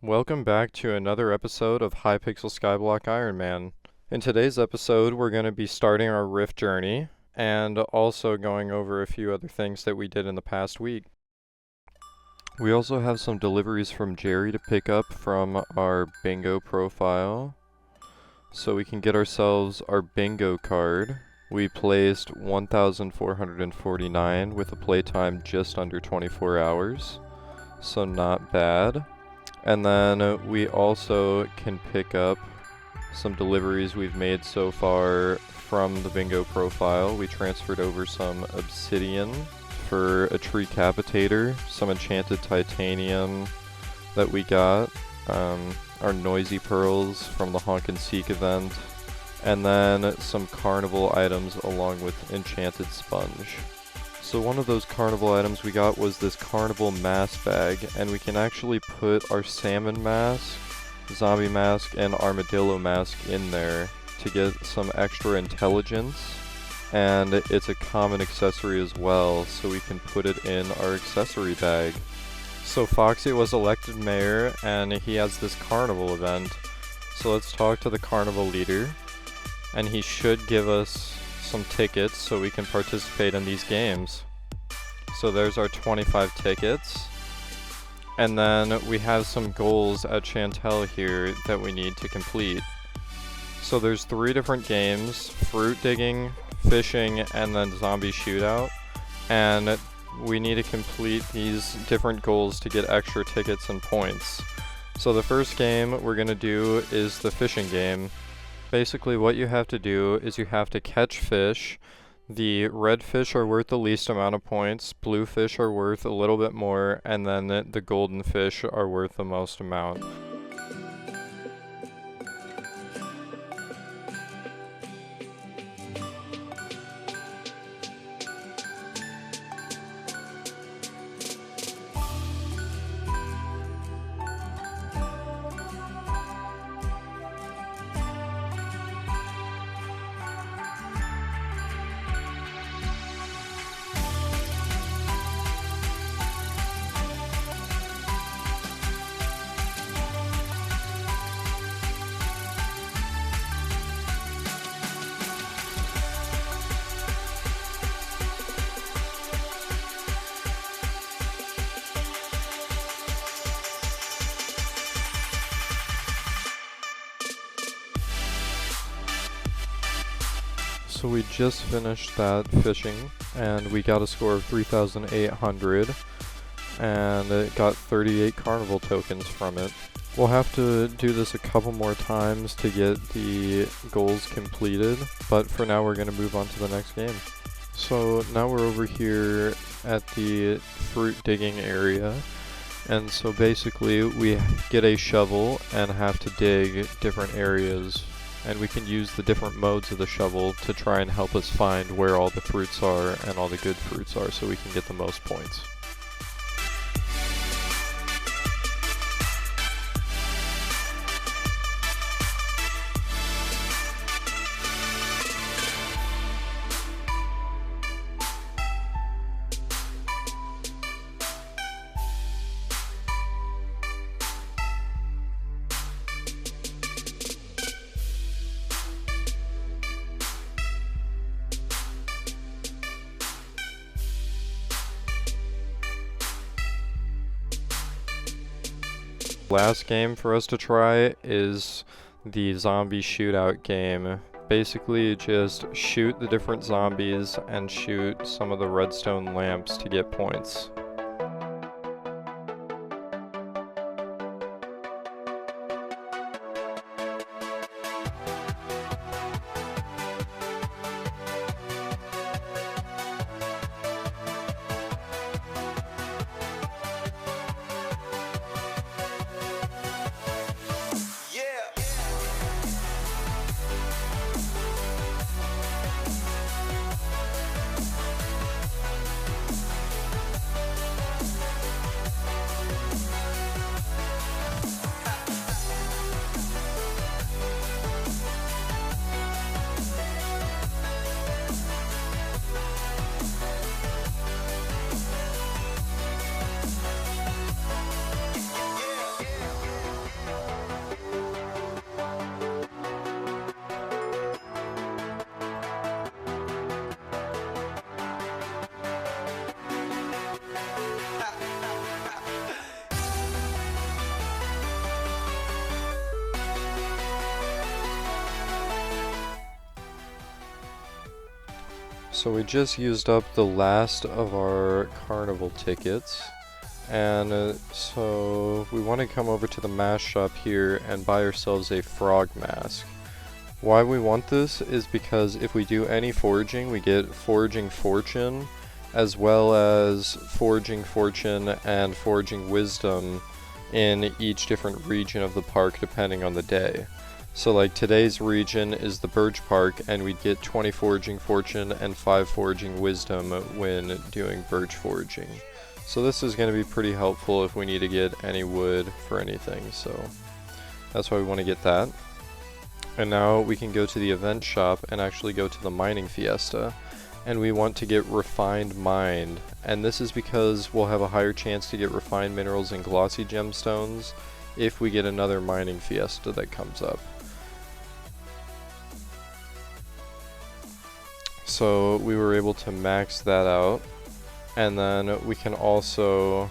Welcome back to another episode of Hypixel Skyblock Ironman. In today's episode, we're going to be starting our rift journey and also going over a few other things that we did in the past week. We also have some deliveries from Jerry to pick up from our bingo profile, so we can get ourselves our bingo card. We placed 1,449 with a playtime just under 24 hours, so not bad. And then we also can pick up some deliveries we've made so far from the bingo profile. We transferred over some obsidian for a tree capitator, some enchanted titanium that we got, our noisy pearls from the Honk and Seek event, and then some carnival items along with enchanted sponge. So one of those carnival items we got was this carnival mask bag, and we can actually put our salmon mask, zombie mask, and armadillo mask in there to get some extra intelligence, and it's a common accessory as well, so we can put it in our accessory bag. So Foxy was elected mayor, and he has this carnival event, so let's talk to the carnival leader, and he should give us some tickets so we can participate in these games. So there's our 25 tickets, and then we have some goals at Chantel here that we need to complete. So there's 3 different games: fruit digging, fishing, and then zombie shootout, and we need to complete these different goals to get extra tickets and points. So the first game we're gonna do is the fishing game. Basically what you have to do is you have to catch fish. The red fish are worth the least amount of points, blue fish are worth a little bit more, and then the golden fish are worth the most amount. So we just finished that fishing, and we got a score of 3,800, and it got 38 carnival tokens from it. We'll have to do this a couple more times to get the goals completed, but for now we're going to move on to the next game. So now we're over here at the fruit digging area, and so basically we get a shovel and have to dig different areas, and we can use the different modes of the shovel to try and help us find where all the fruits are and all the good fruits are so we can get the most points. Last game for us to try is the zombie shootout game. Basically just shoot the different zombies and shoot some of the redstone lamps to get points. So we just used up the last of our carnival tickets, and so we want to come over to the mask shop here and buy ourselves a frog mask. Why we want this is because if we do any foraging, we get foraging fortune, as well as foraging fortune and foraging wisdom in each different region of the park depending on the day. So like today's region is the Birch Park, and we'd get 20 foraging fortune and 5 foraging wisdom when doing birch foraging. So this is going to be pretty helpful if we need to get any wood for anything, so that's why we want to get that. And now we can go to the event shop and actually go to the mining fiesta, and we want to get refined mined, and this is because we'll have a higher chance to get refined minerals and glossy gemstones if we get another mining fiesta that comes up. So we were able to max that out, and then we can also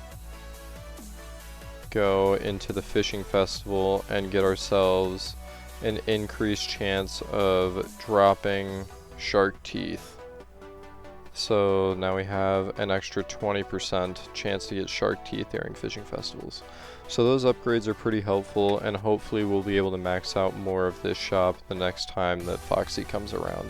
go into the fishing festival and get ourselves an increased chance of dropping shark teeth. So now we have an extra 20% chance to get shark teeth during fishing festivals. So those upgrades are pretty helpful, and hopefully we'll be able to max out more of this shop the next time that Foxy comes around.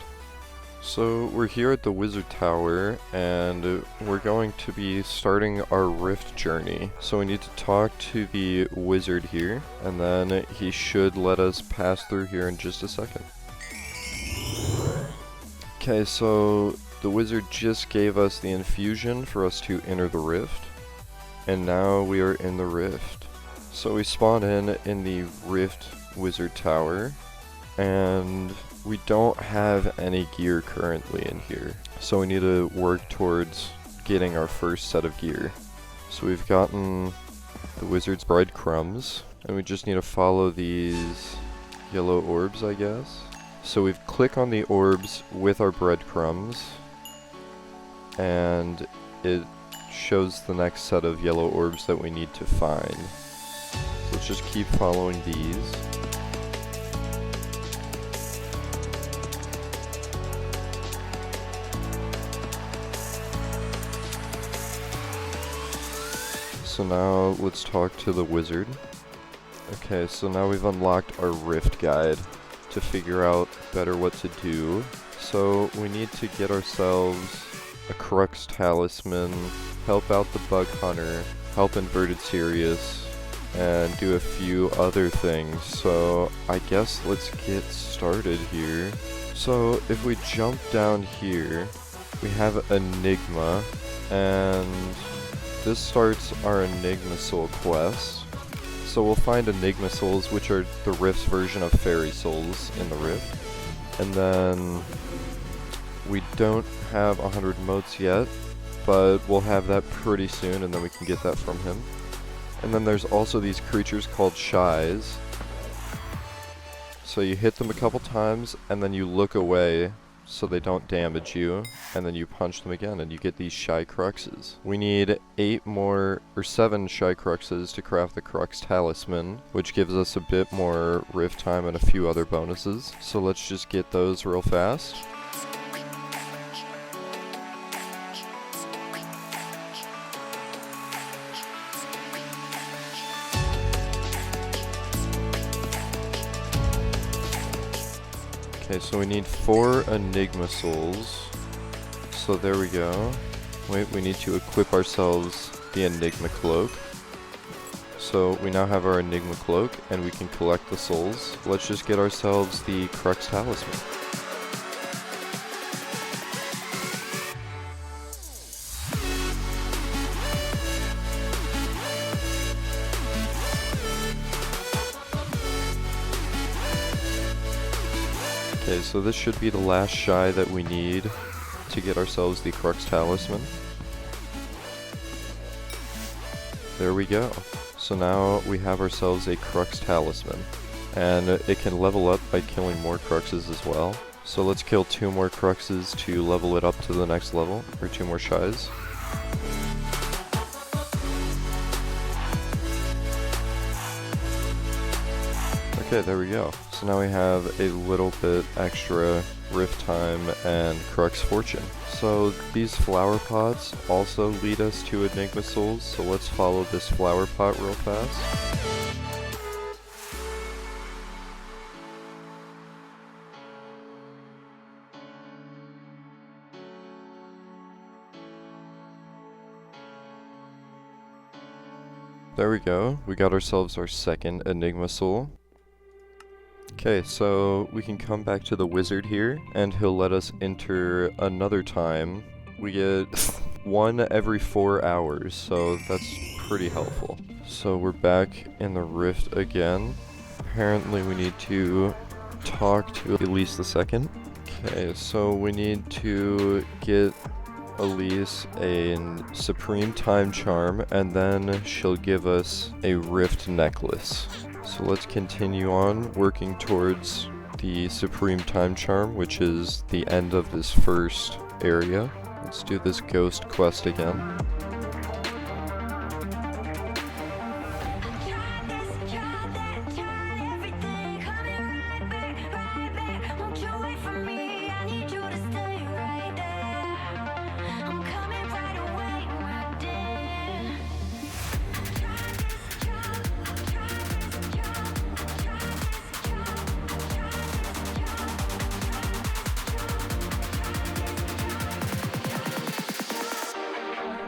So we're here at the Wizard Tower, and we're going to be starting our rift journey. So we need to talk to the wizard here, and then he should let us pass through here in just a second. Okay, so the wizard just gave us the infusion for us to enter the rift, and now we are in the rift. So we spawn in the rift wizard tower, and we don't have any gear currently in here, so we need to work towards getting our first set of gear. So we've gotten the wizard's breadcrumbs, and we just need to follow these yellow orbs, I guess. So we click on the orbs with our breadcrumbs, and it shows the next set of yellow orbs that we need to find. So let's just keep following these. So now let's talk to the wizard. Okay, so now we've unlocked our rift guide to figure out better what to do. So we need to get ourselves a crux talisman, help out the bug hunter, help inverted Sirius, and do a few other things. So I guess let's get started here. So if we jump down here, we have Enigma, and this starts our Enigma Soul quest. So we'll find Enigma Souls, which are the Rift's version of Fairy Souls in the Rift. And then we don't have 100 motes yet, but we'll have that pretty soon, and then we can get that from him. And then there's also these creatures called Shies. So you hit them a couple times, and then you look away so they don't damage you, and then you punch them again and you get these Shy Cruxes. We need 7 Shy Cruxes to craft the Crux Talisman, which gives us a bit more rift time and a few other bonuses. So let's just get those real fast. Okay, so we need 4 Enigma Souls. So there we go. Wait, we need to equip ourselves the Enigma Cloak. So we now have our Enigma Cloak, and we can collect the souls. Let's just get ourselves the Crux Talisman. Okay, so this should be the last Shy that we need to get ourselves the Crux Talisman. There we go. So now we have ourselves a Crux Talisman, and it can level up by killing more Cruxes as well. So let's kill 2 more Cruxes to level it up to the next level, or 2 more Shies. Okay, there we go. So now we have a little bit extra rift time and Crux fortune. So these flower pots also lead us to Enigma souls, so let's follow this flower pot real fast. There we go, we got ourselves our second Enigma soul. Okay, so we can come back to the wizard here, and he'll let us enter another time. We get one every 4 hours, so that's pretty helpful. So we're back in the rift again. Apparently we need to talk to Elise II. Okay, so we need to get Elise a supreme time charm, and then she'll give us a rift necklace. So let's continue on working towards the supreme time charm, which is the end of this first area. Let's do this ghost quest again.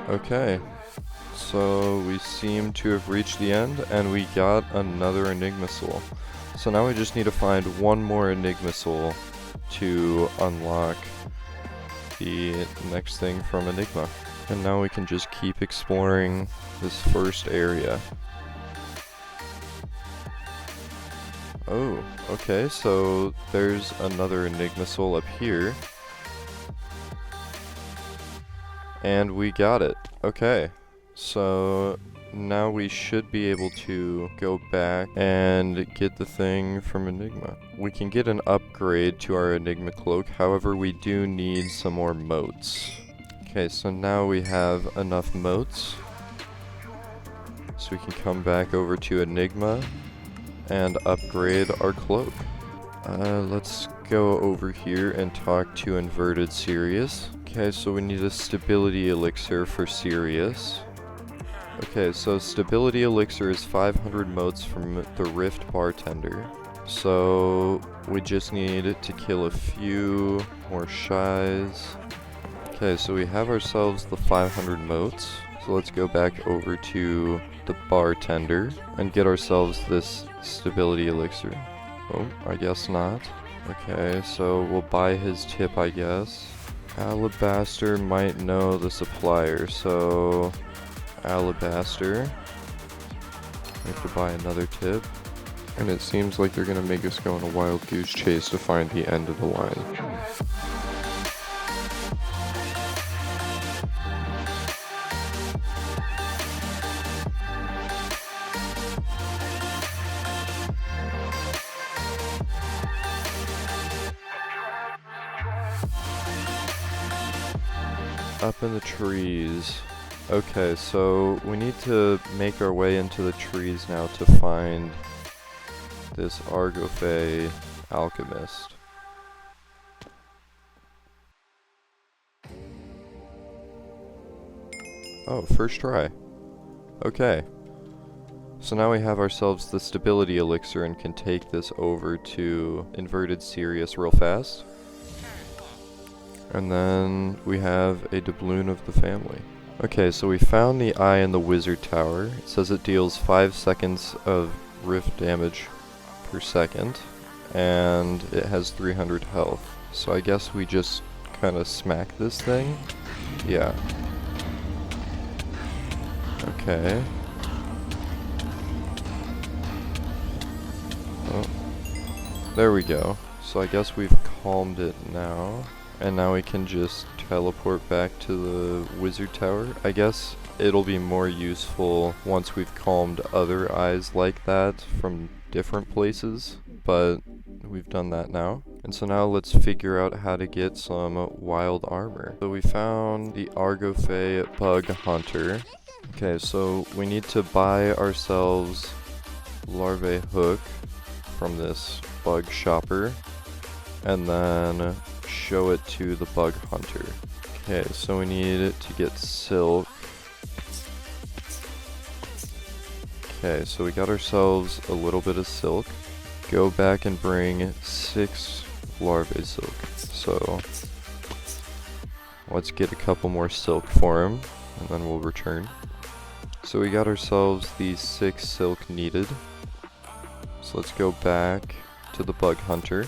Okay, so we seem to have reached the end, and we got another Enigma soul. So now we just need to find one more Enigma soul to unlock the next thing from Enigma. And now we can just keep exploring this first area. Oh, okay, so there's another Enigma soul up here. And we got it. Okay, so now we should be able to go back and get the thing from Enigma. We can get an upgrade to our Enigma cloak, however we do need some more motes. Okay, so now we have enough motes, so we can come back over to Enigma and upgrade our cloak. Let's go over here and talk to Inverted Sirius. Okay, so we need a stability elixir for Sirius. Okay, so stability elixir is 500 motes from the Rift Bartender. So we just need to kill a few more shies. Okay, so we have ourselves the 500 motes. So let's go back over to the bartender and get ourselves this stability elixir. Oh, I guess not. Okay, so we'll buy his tip, I guess. Alabaster might know the supplier, so Alabaster. We have to buy another tip. And it seems like they're gonna make us go on a wild goose chase to find the end of the line. Up in the trees. Okay, so we need to make our way into the trees now to find this Argophae alchemist. Oh, first try. Okay. So now we have ourselves the stability elixir and can take this over to Inverted Sirius real fast. And then we have a doubloon of the family. Okay, so we found the eye in the wizard tower. It says it deals 5 seconds of rift damage per second, and it has 300 health. So I guess we just kind of smack this thing? Yeah. Okay. Oh. There we go. So I guess we've calmed it now. And now we can just teleport back to the wizard tower. I guess it'll be more useful once we've calmed other eyes like that from different places, but we've done that now. And so now let's figure out how to get some wild armor. So we found the Argophae bug hunter. Okay, so we need to buy ourselves larvae hook from this bug shopper and then show it to the bug hunter. Okay, so we need to get silk. Okay, so we got ourselves a little bit of silk. Go back and bring 6 larvae silk. So let's get a couple more silk for him and then we'll return. So we got ourselves these 6 silk needed. So let's go back to the bug hunter.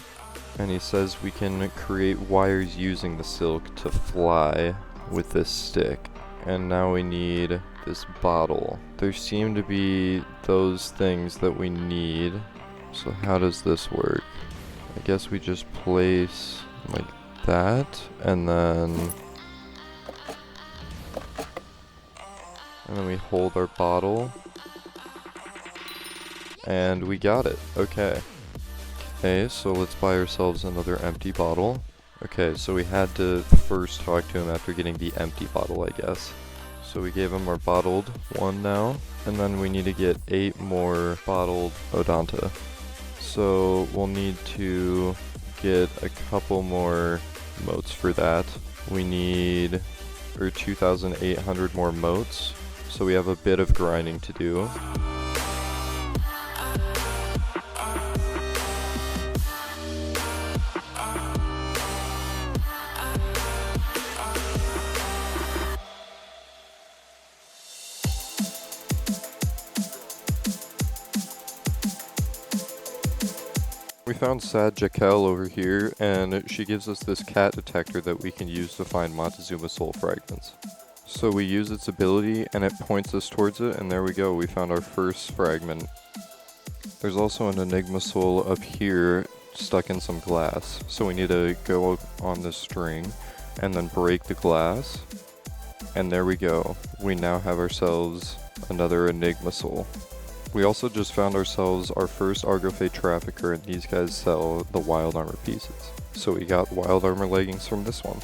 And he says we can create wires using the silk to fly with this stick. And now we need this bottle. There seem to be those things that we need. So how does this work? I guess we just place like that and then we hold our bottle and we got it. Okay. Okay, so let's buy ourselves another empty bottle. Okay, so we had to first talk to him after getting the empty bottle, I guess. So we gave him our bottled one now, and then we need to get 8 more bottled Odonta. So we'll need to get a couple more motes for that. We need 2,800 more motes, so we have a bit of grinding to do. We found Sad Jaquel over here, and she gives us this cat detector that we can use to find Montezuma soul fragments. So we use its ability, and it points us towards it, and there we go, we found our first fragment. There's also an Enigma soul up here, stuck in some glass. So we need to go on this string, and then break the glass. And there we go, we now have ourselves another Enigma soul. We also just found ourselves our first Argofate trafficker, and these guys sell the wild armor pieces. So we got wild armor leggings from this one.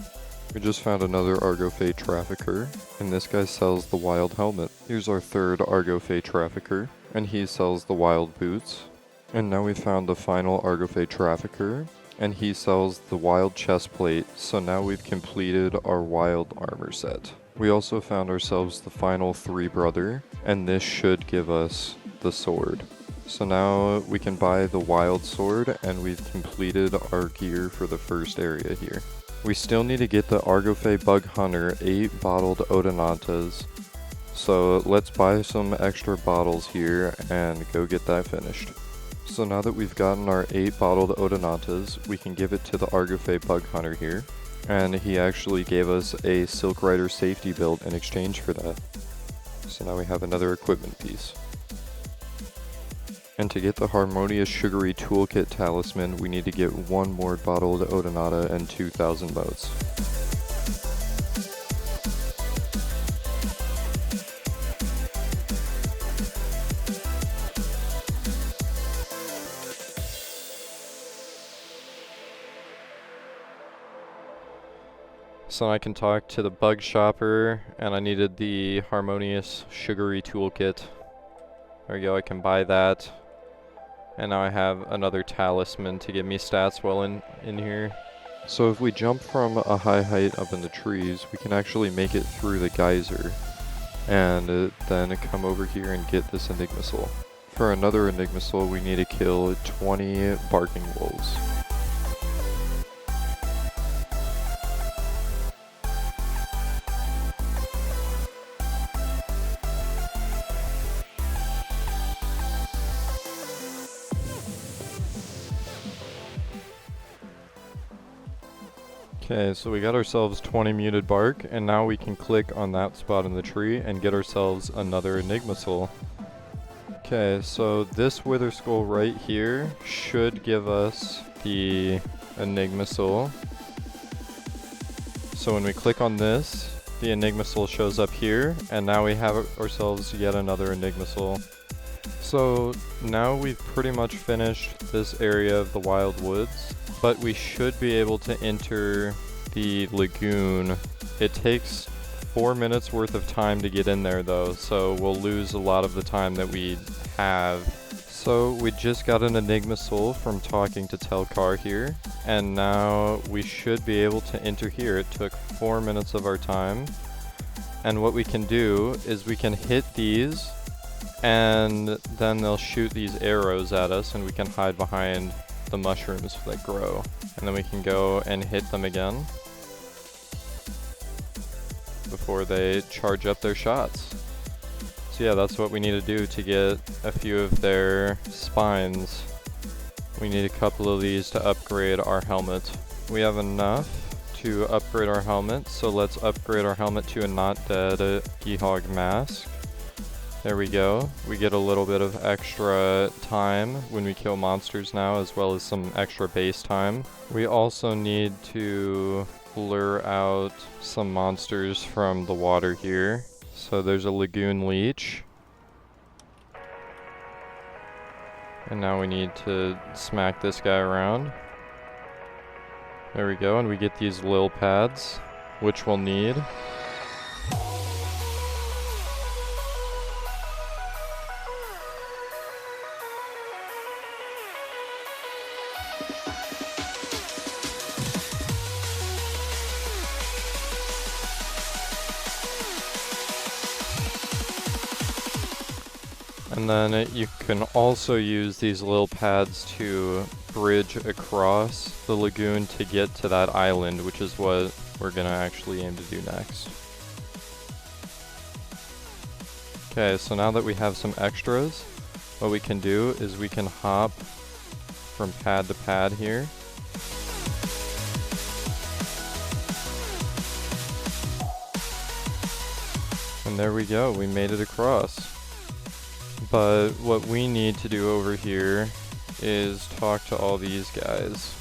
We just found another Argofate trafficker, and this guy sells the wild helmet. Here's our third Argofate trafficker, and he sells the wild boots. And now we found the final Argofate trafficker, and he sells the wild chest plate, so now we've completed our wild armor set. We also found ourselves the final 3 brother, and this should give us the sword. So now we can buy the wild sword, and we've completed our gear for the first area here. We still need to get the Argofate Bug Hunter 8 bottled Odonantas. So let's buy some extra bottles here and go get that finished. So now that we've gotten our 8 bottled Odonantas, we can give it to the Argofate Bug Hunter here. And he actually gave us a Silk Rider safety belt in exchange for that. So now we have another equipment piece. And to get the Harmonious Sugary Toolkit Talisman, we need to get 1 more bottled Odonata and 2,000 motes. So I can talk to the bug shopper, and I needed the Harmonious Sugary Toolkit. There we go, I can buy that. And now I have another talisman to give me stats while in here. So if we jump from a high height up in the trees, we can actually make it through the geyser. And then come over here and get this Enigma Soul. For another Enigma Soul, we need to kill 20 barking wolves. Okay, so we got ourselves 20 muted bark, and now we can click on that spot in the tree and get ourselves another Enigma Soul. Okay, so this Wither Skull right here should give us the Enigma Soul. So when we click on this, the Enigma Soul shows up here, and now we have ourselves yet another Enigma Soul. So now we've pretty much finished this area of the Wild Woods, but we should be able to enter the lagoon. It takes 4 minutes worth of time to get in there though, so we'll lose a lot of the time that we have. So we just got an Enigma Soul from talking to Telcar here, and now we should be able to enter here. It took 4 minutes of our time, and what we can do is we can hit these, and then they'll shoot these arrows at us, and we can hide behind the mushrooms that grow, and then we can go and hit them again before they charge up their shots. So yeah, that's what we need to do to get a few of their spines. We need a couple of these to upgrade our helmet. We have enough to upgrade our helmet, so let's upgrade our helmet to a not dead Gehog mask. There we go. We get a little bit of extra time when we kill monsters now, as well as some extra base time. We also need to lure out some monsters from the water here. So there's a lagoon leech. And now we need to smack this guy around. There we go, and we get these lil pads, which we'll need. And then you can also use these little pads to bridge across the lagoon to get to that island, which is what we're gonna actually aim to do next. Okay, so now that we have some extras, what we can do is we can hop from pad to pad here. And there we go, we made it across. But what we need to do over here is talk to all these guys.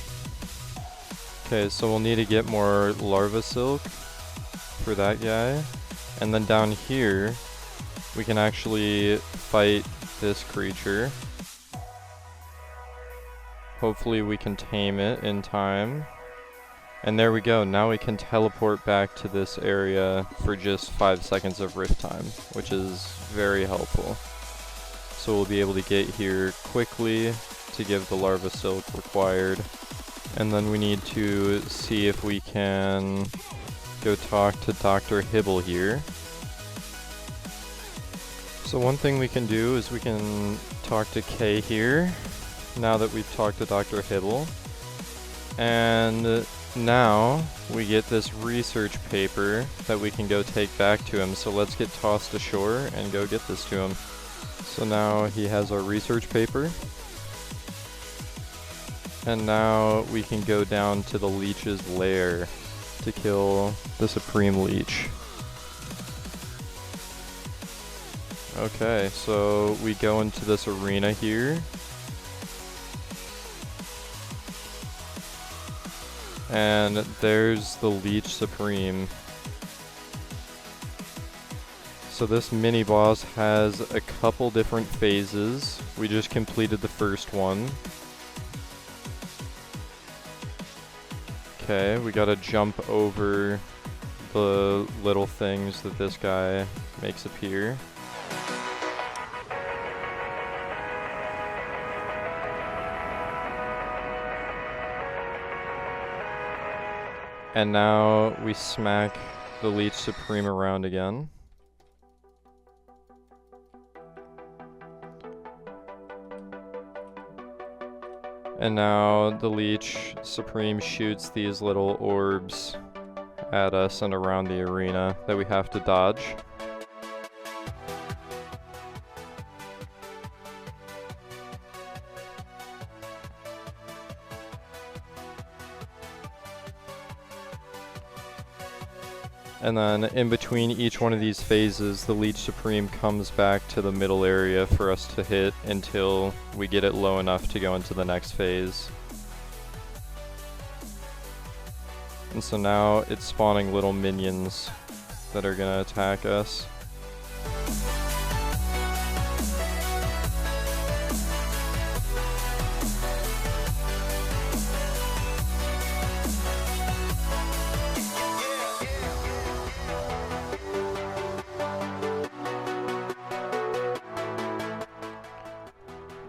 Okay, so we'll need to get more larva silk for that guy. And then down here, we can actually fight this creature. Hopefully we can tame it in time. And there we go, now we can teleport back to this area for just 5 seconds of rift time, which is very helpful. So we'll be able to get here quickly to give the larva silk required. And then we need to see if we can go talk to Dr. Hibble here. So one thing we can do is we can talk to Kay here, now that we've talked to Dr. Hibble. And now we get this research paper that we can go take back to him. So let's get tossed ashore and go get this to him. So now he has our research paper. And now we can go down to the leech's lair to kill the Supreme Leech. Okay, so we go into this arena here. And there's the Leech Supreme. So this mini boss has a couple different phases. We just completed the first one. Okay, we gotta jump over the little things that this guy makes appear. And now we smack the Leech Supreme around again. And now the Leech Supreme shoots these little orbs at us and around the arena that we have to dodge. And then in between each one of these phases, the Leech Supreme comes back to the middle area for us to hit until we get it low enough to go into the next phase. And so now it's spawning little minions that are gonna attack us.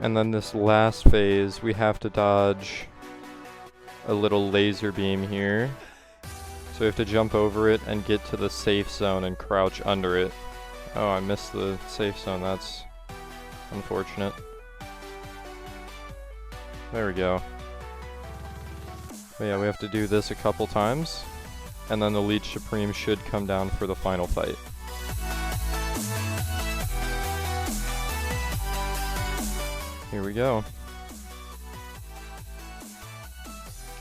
And then this last phase, we have to dodge a little laser beam here. So we have to jump over it and get to the safe zone and crouch under it. Oh, I missed the safe zone. That's unfortunate. There we go. But yeah, we have to do this a couple times, and then the Leech Supreme should come down for the final fight. Here we go.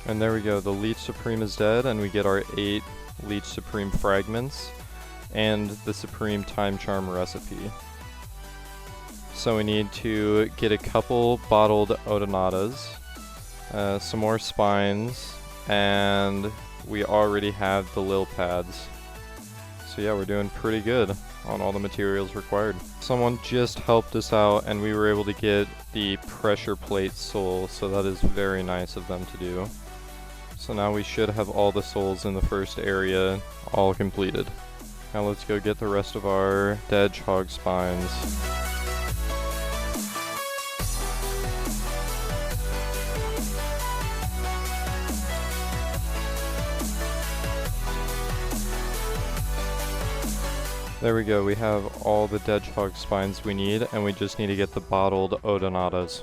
And there we go, the Leech Supreme is dead, and we get our 8 Leech Supreme fragments and the Supreme Time Charm recipe. So we need to get a couple bottled Odonatas, some more spines, and we already have the lil pads. So yeah, we're doing pretty good on all the materials required. Someone just helped us out and we were able to get the pressure plate soul, so that is very nice of them to do. So now we should have all the souls in the first area all completed. Now let's go get the rest of our Hedgehog spines. There we go, we have all the Hedgehog spines we need, and we just need to get the bottled Odonatas.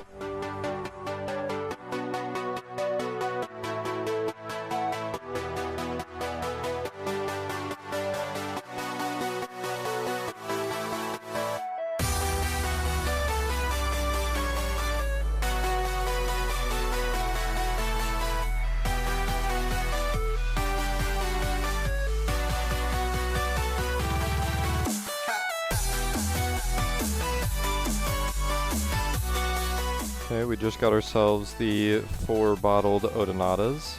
Okay, we just got ourselves the 4 bottled Odonatas,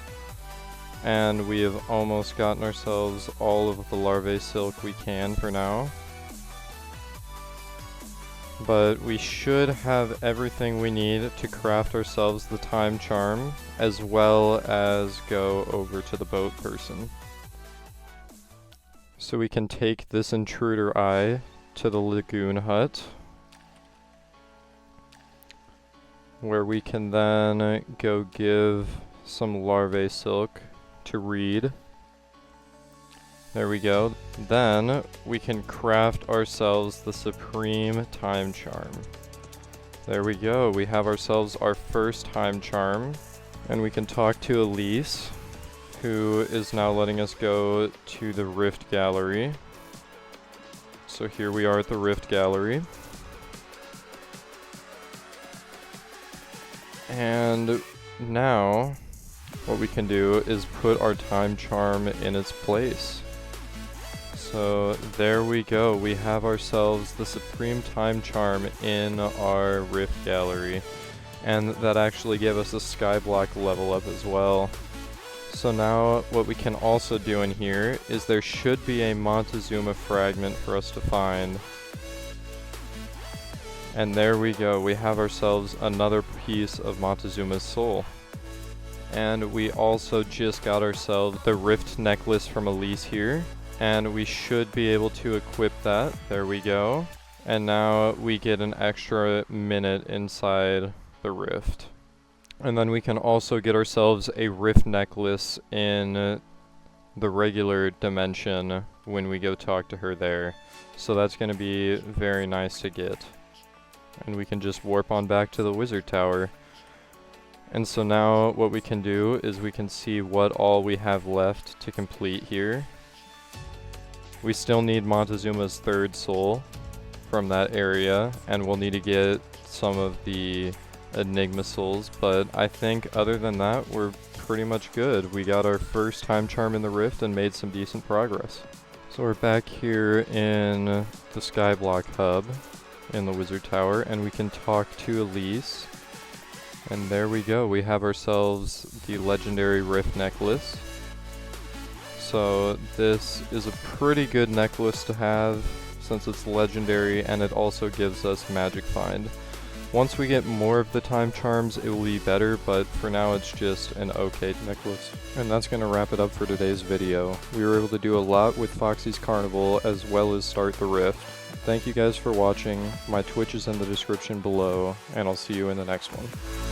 and we have almost gotten ourselves all of the larvae silk we can for now. But we should have everything we need to craft ourselves the time charm, as well as go over to the boat person. So we can take this intruder eye to the lagoon hut, where we can then go give some larvae silk to Reed. There we go. Then we can craft ourselves the Supreme Time Charm. There we go. We have ourselves our first Time Charm, and we can talk to Elise, who is now letting us go to the Rift Gallery. So here we are at the Rift Gallery. And now what we can do is put our time charm in its place. So there we go, we have ourselves the Supreme Time Charm in our Rift Gallery, and that actually gave us a Skyblock level up as well. So now what we can also do in here is there should be a Montezuma fragment for us to find. And there we go, we have ourselves another piece of Montezuma's soul. And we also just got ourselves the Rift necklace from Elise here, and we should be able to equip that. There we go. And now we get an extra minute inside the Rift. And then we can also get ourselves a Rift necklace in the regular dimension when we go talk to her there. So that's going to be very nice to get. And we can just warp on back to the Wizard Tower. And so now what we can do is we can see what all we have left to complete here. We still need Montezuma's 3rd soul from that area, and we'll need to get some of the Enigma souls, but I think other than that we're pretty much good. We got our first time charm in the Rift and made some decent progress. So we're back here in the Skyblock hub in the Wizard Tower, and we can talk to Elise. And there we go, we have ourselves the legendary Rift necklace. So this is a pretty good necklace to have since it's legendary, and it also gives us Magic Find. Once we get more of the time charms, it will be better, but for now it's just an okay necklace. And that's going to wrap it up for today's video. We were able to do a lot with Foxy's Carnival as well as start the Rift. Thank you guys for watching. My Twitch is in the description below, and I'll see you in the next one.